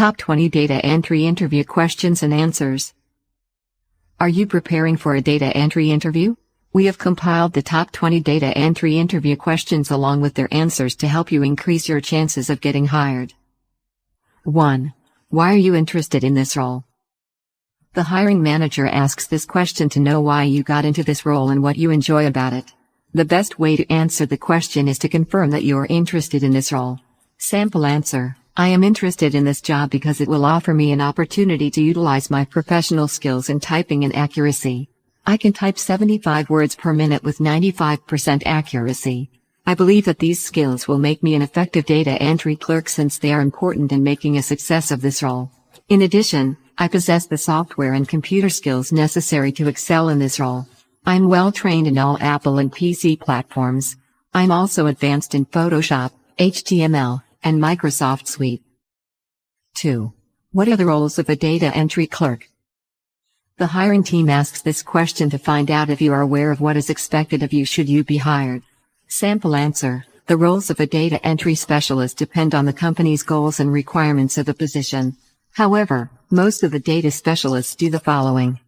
Top 20 Data Entry Interview Questions and Answers. Are you preparing for a data entry interview? We have compiled the top 20 data entry interview questions along with their answers to help you increase your chances of getting hired. 1. Why are you interested in this role? The hiring manager asks this question to know why you got into this role and what you enjoy about it. The best way to answer the question is to confirm that you are interested in this role. Sample answer: I am interested in this job because it will offer me an opportunity to utilize my professional skills in typing and accuracy. I can type 75 words per minute with 95% accuracy. I believe that these skills will make me an effective data entry clerk since they are important in making a success of this role. In addition, I possess the software and computer skills necessary to excel in this role. I'm well trained in all Apple and PC platforms. I'm also advanced in Photoshop, HTML, and Microsoft Suite. 2. What are the roles of a data entry clerk? The hiring team asks this question to find out if you are aware of what is expected of you should you be hired. Sample answer: the roles of a data entry specialist depend on the company's goals and requirements of the position. However, most of the data specialists do the following: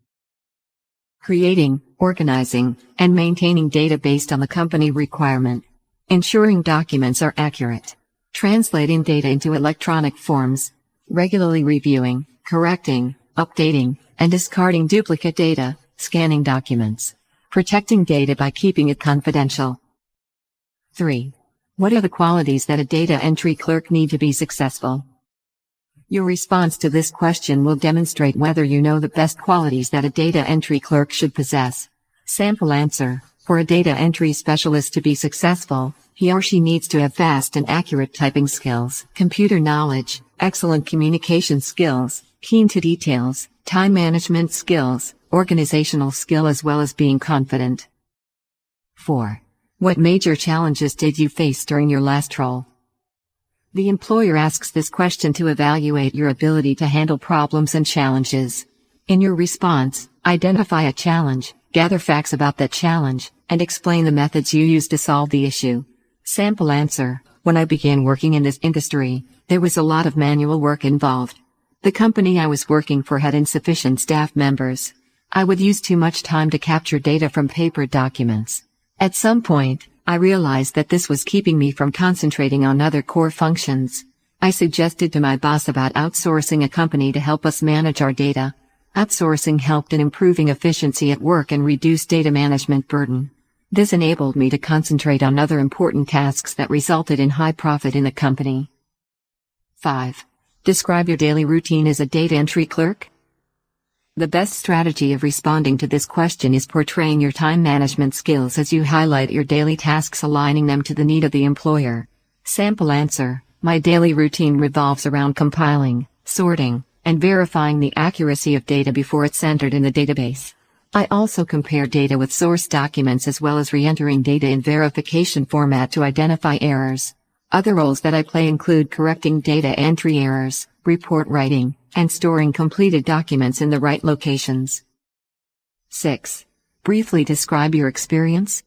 creating, organizing, and maintaining data based on the company requirement, ensuring documents are accurate, translating data into electronic forms, regularly reviewing, correcting, updating, and discarding duplicate data, scanning documents, protecting data by keeping it confidential. 3. What are the qualities that a data entry clerk need to be successful? Your response to this question will demonstrate whether you know the best qualities that a data entry clerk should possess. Sample answer: for a data entry specialist to be successful, he or she needs to have fast and accurate typing skills, computer knowledge, excellent communication skills, keen to details, time management skills, organizational skill as well as being confident. 4. What major challenges did you face during your last role? The employer asks this question to evaluate your ability to handle problems and challenges. In your response, identify a challenge, gather facts about that challenge, and explain the methods you use to solve the issue. Sample answer: when I began working in this industry, there was a lot of manual work involved. The company I was working for had insufficient staff members. I would use too much time to capture data from paper documents. At some point, I realized that this was keeping me from concentrating on other core functions. I suggested to my boss about outsourcing a company to help us manage our data. Outsourcing helped in improving efficiency at work and reduce data management burden. This enabled me to concentrate on other important tasks that resulted in high profit in the company. 5. Describe your daily routine as a data entry clerk. The best strategy of responding to this question is portraying your time management skills as you highlight your daily tasks, aligning them to the need of the employer. Sample answer: my daily routine revolves around compiling, sorting, and verifying the accuracy of data before it's entered in the database. I also compare data with source documents as well as re-entering data in verification format to identify errors. Other roles that I play include correcting data entry errors, report writing, and storing completed documents in the right locations. 6. Briefly describe your experience.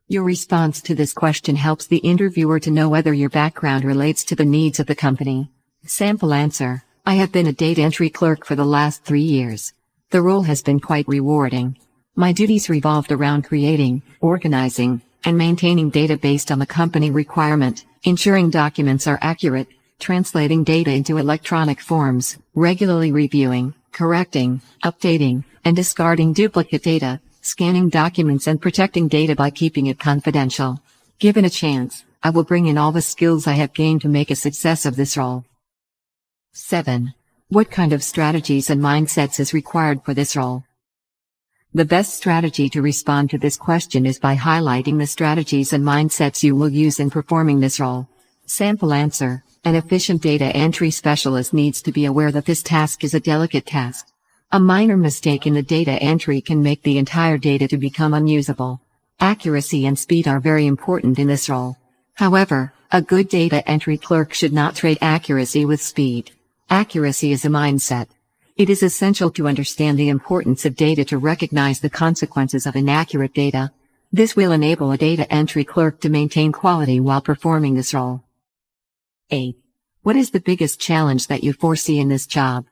Your response to this question helps the interviewer to know whether your background relates to the needs of the company. Sample answer: I have been a data entry clerk for the last 3 years. The role has been quite rewarding. My duties revolved around creating, organizing, and maintaining data based on the company requirement, ensuring documents are accurate, translating data into electronic forms, regularly reviewing, correcting, updating, and discarding duplicate data, scanning documents and protecting data by keeping it confidential. Given a chance, I will bring in all the skills I have gained to make a success of this role. 7. What kind of strategies and mindsets is required for this role? The best strategy to respond to this question is by highlighting the strategies and mindsets you will use in performing this role. Sample answer: an efficient data entry specialist needs to be aware that this task is a delicate task. A minor mistake in the data entry can make the entire data to become unusable. Accuracy and speed are very important in this role. However, a good data entry clerk should not trade accuracy with speed. Accuracy is a mindset. It is essential to understand the importance of data to recognize the consequences of inaccurate data. This will enable a data entry clerk to maintain quality while performing this role. 8. What is the biggest challenge that you foresee in this job?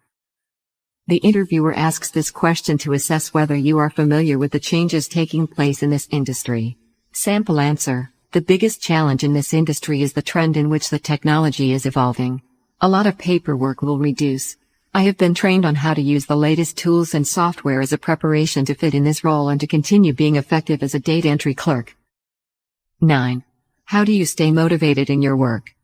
The interviewer asks this question to assess whether you are familiar with the changes taking place in this industry. Sample answer: the biggest challenge in this industry is the trend in which the technology is evolving. A lot of paperwork will reduce. I have been trained on how to use the latest tools and software as a preparation to fit in this role and to continue being effective as a data entry clerk. 9. How do you stay motivated in your work?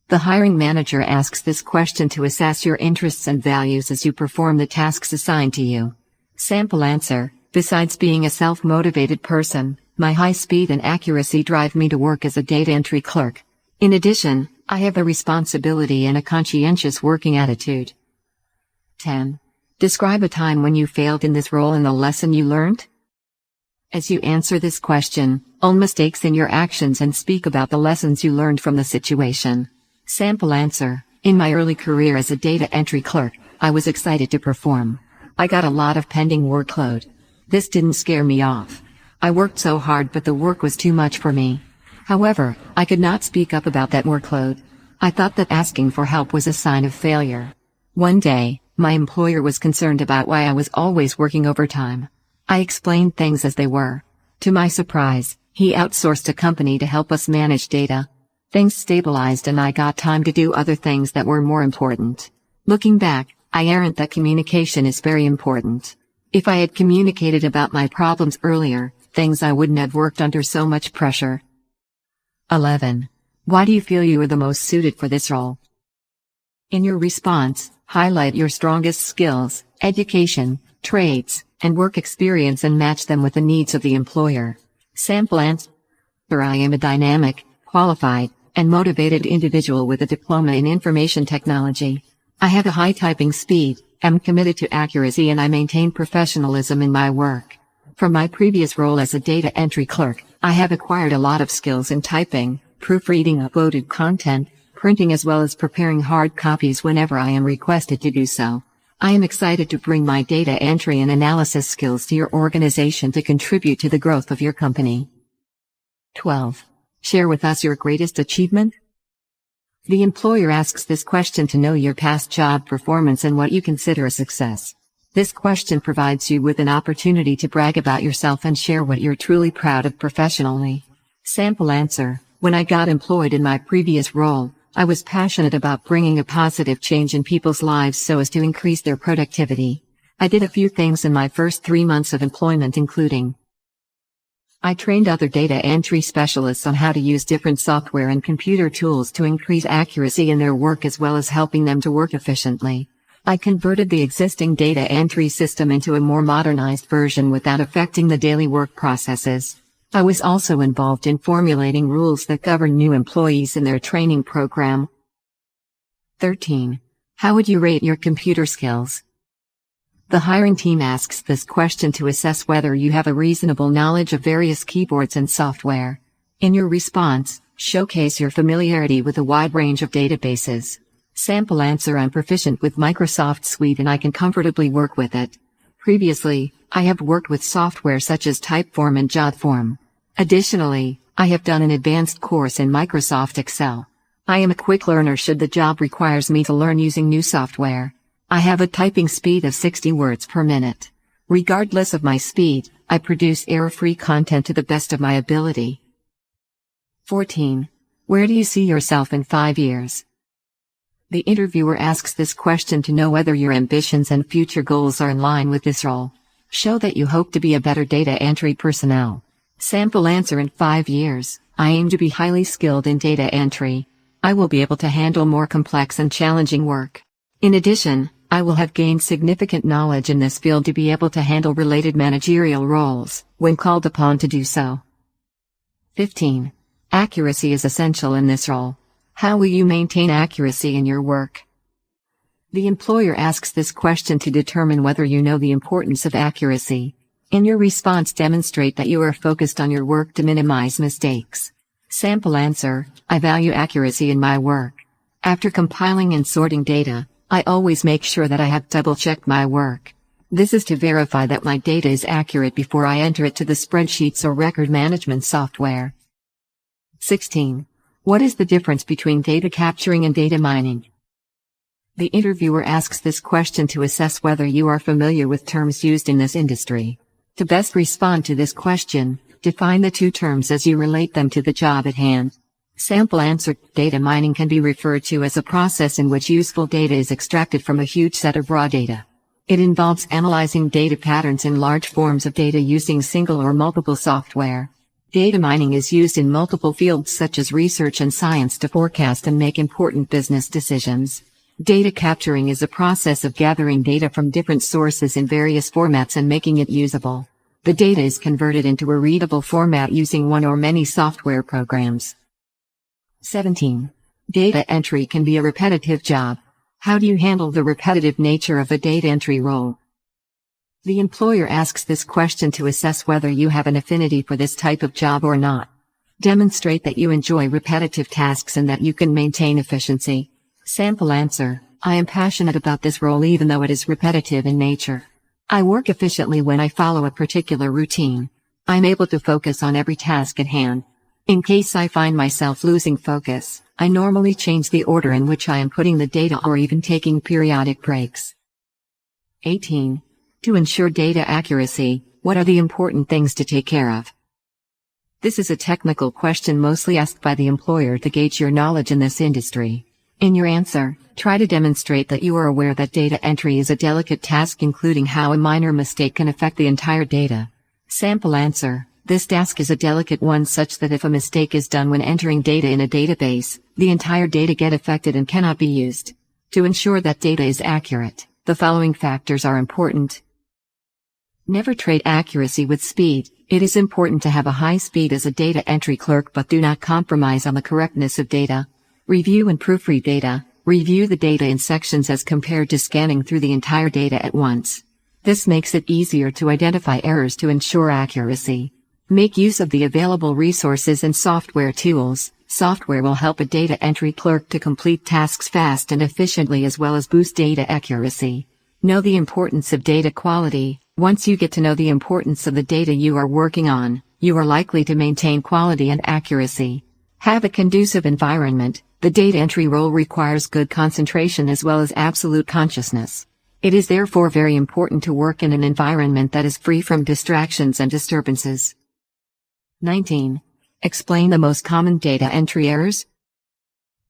The hiring manager asks this question to assess your interests and values as you perform the tasks assigned to you. Sample answer: besides being a self-motivated person, my high speed and accuracy drive me to work as a data entry clerk. In addition, I have a responsibility and a conscientious working attitude. 10. Describe a time when you failed in this role and the lesson you learned. As you answer this question, own mistakes in your actions and speak about the lessons you learned from the situation. Sample answer: in my early career as a data entry clerk, I was excited to perform. I got a lot of pending workload. This didn't scare me off. I worked so hard, but the work was too much for me. However, I could not speak up about that workload. I thought that asking for help was a sign of failure. One day, my employer was concerned about why I was always working overtime. I explained things as they were. To my surprise, he outsourced a company to help us manage data. Things stabilized and I got time to do other things that were more important. Looking back, I learned that communication is very important. If I had communicated about my problems earlier, things I wouldn't have worked under so much pressure. 11. Why do you feel you are the most suited for this role? In your response, highlight your strongest skills, education, trades, and work experience and match them with the needs of the employer. Sample answer: I am a dynamic, qualified, and motivated individual with a diploma in information technology. I have a high typing speed, am committed to accuracy, and I maintain professionalism in my work. From my previous role as a data entry clerk, I have acquired a lot of skills in typing, proofreading uploaded content, printing, as well as preparing hard copies whenever I am requested to do so. I am excited to bring my data entry and analysis skills to your organization to contribute to the growth of your company. 12. Share with us your greatest achievement. The employer asks this question to know your past job performance and what you consider a success. This question provides you with an opportunity to brag about yourself and share what you're truly proud of professionally. Sample answer: when I got employed in my previous role, I was passionate about bringing a positive change in people's lives so as to increase their productivity. I did a few things in my first 3 months of employment, including I trained other data entry specialists on how to use different software and computer tools to increase accuracy in their work as well as helping them to work efficiently. I converted the existing data entry system into a more modernized version without affecting the daily work processes. I was also involved in formulating rules that govern new employees in their training program. 13. How would you rate your computer skills? The hiring team asks this question to assess whether you have a reasonable knowledge of various keyboards and software. In your response, showcase your familiarity with a wide range of databases. Sample answer: I'm proficient with Microsoft Suite and I can comfortably work with it. Previously, I have worked with software such as Typeform and JotForm. Additionally, I have done an advanced course in Microsoft Excel. I am a quick learner should the job requires me to learn using new software. I have a typing speed of 60 words per minute. Regardless of my speed, I produce error-free content to the best of my ability. 14. Where do you see yourself in 5 years? The interviewer asks this question to know whether your ambitions and future goals are in line with this role. Show that you hope to be a better data entry personnel. Sample answer: in 5 years, I aim to be highly skilled in data entry. I will be able to handle more complex and challenging work. In addition, I will have gained significant knowledge in this field to be able to handle related managerial roles, when called upon to do so. 15. Accuracy is essential in this role. How will you maintain accuracy in your work? The employer asks this question to determine whether you know the importance of accuracy. In your response, demonstrate that you are focused on your work to minimize mistakes. Sample answer: I value accuracy in my work. After compiling and sorting data, I always make sure that I have double-checked my work. This is to verify that my data is accurate before I enter it to the spreadsheets or record management software. 16. What is the difference between data capturing and data mining? The interviewer asks this question to assess whether you are familiar with terms used in this industry. To best respond to this question, define the two terms as you relate them to the job at hand. Sample answer: data mining can be referred to as a process in which useful data is extracted from a huge set of raw data. It involves analyzing data patterns in large forms of data using single or multiple software. Data mining is used in multiple fields such as research and science to forecast and make important business decisions. Data capturing is a process of gathering data from different sources in various formats and making it usable. The data is converted into a readable format using one or many software programs. 17. Data entry can be a repetitive job. How do you handle the repetitive nature of a data entry role? The employer asks this question to assess whether you have an affinity for this type of job or not. Demonstrate that you enjoy repetitive tasks and that you can maintain efficiency. Sample answer: I am passionate about this role even though it is repetitive in nature. I work efficiently when I follow a particular routine. I'm able to focus on every task at hand. In case I find myself losing focus, I normally change the order in which I am putting the data or even taking periodic breaks. 18. To ensure data accuracy, what are the important things to take care of? This is a technical question mostly asked by the employer to gauge your knowledge in this industry. In your answer, try to demonstrate that you are aware that data entry is a delicate task, including how a minor mistake can affect the entire data. Sample answer: this task is a delicate one such that if a mistake is done when entering data in a database, the entire data get affected and cannot be used. To ensure that data is accurate, the following factors are important. Never trade accuracy with speed. It is important to have a high speed as a data entry clerk, but do not compromise on the correctness of data. Review and proofread data. Review the data in sections as compared to scanning through the entire data at once. This makes it easier to identify errors to ensure accuracy. Make use of the available resources and software tools. Software will help a data entry clerk to complete tasks fast and efficiently as well as boost data accuracy. Know the importance of data quality. Once you get to know the importance of the data you are working on, you are likely to maintain quality and accuracy. Have a conducive environment. The data entry role requires good concentration as well as absolute consciousness. It is therefore very important to work in an environment that is free from distractions and disturbances. 19. Explain the most common data entry errors.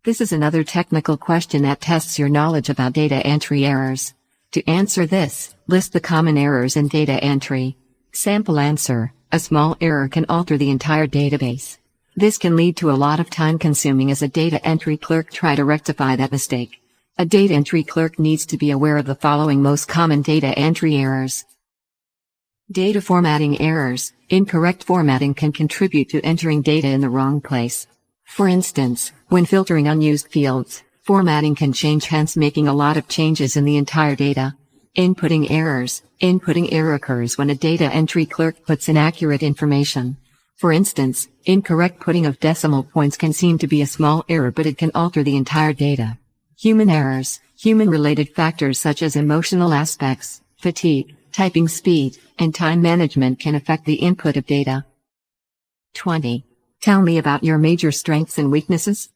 This is another technical question that tests your knowledge about data entry errors. To answer this, list the common errors in data entry. Sample answer: a small error can alter the entire database. This can lead to a lot of time consuming as a data entry clerk try to rectify that mistake. A data entry clerk needs to be aware of the following most common data entry errors. Data formatting errors. Incorrect formatting can contribute to entering data in the wrong place. For instance, when filtering unused fields, formatting can change, hence making a lot of changes in the entire data. Inputting errors. Inputting error occurs when a data entry clerk puts inaccurate information. For instance, incorrect putting of decimal points can seem to be a small error, but it can alter the entire data. Human errors. Human-related factors such as emotional aspects, fatigue, typing speed, and time management can affect the input of data. 20. Tell me about your major strengths and weaknesses.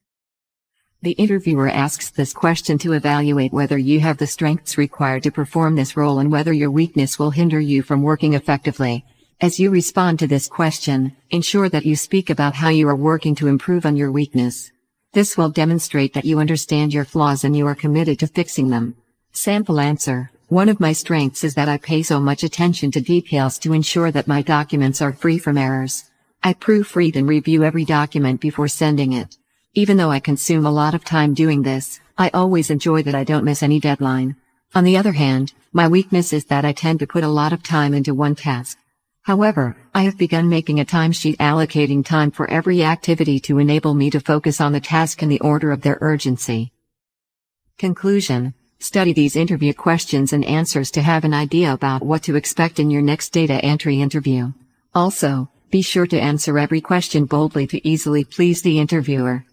The interviewer asks this question to evaluate whether you have the strengths required to perform this role and whether your weakness will hinder you from working effectively. As you respond to this question, ensure that you speak about how you are working to improve on your weakness. This will demonstrate that you understand your flaws and you are committed to fixing them. Sample answer: one of my strengths is that I pay so much attention to details to ensure that my documents are free from errors. I proofread and review every document before sending it. Even though I consume a lot of time doing this, I always enjoy that I don't miss any deadline. On the other hand, my weakness is that I tend to put a lot of time into one task. However, I have begun making a timesheet allocating time for every activity to enable me to focus on the task in the order of their urgency. Conclusion: study these interview questions and answers to have an idea about what to expect in your next data entry interview. Also, be sure to answer every question boldly to easily please the interviewer.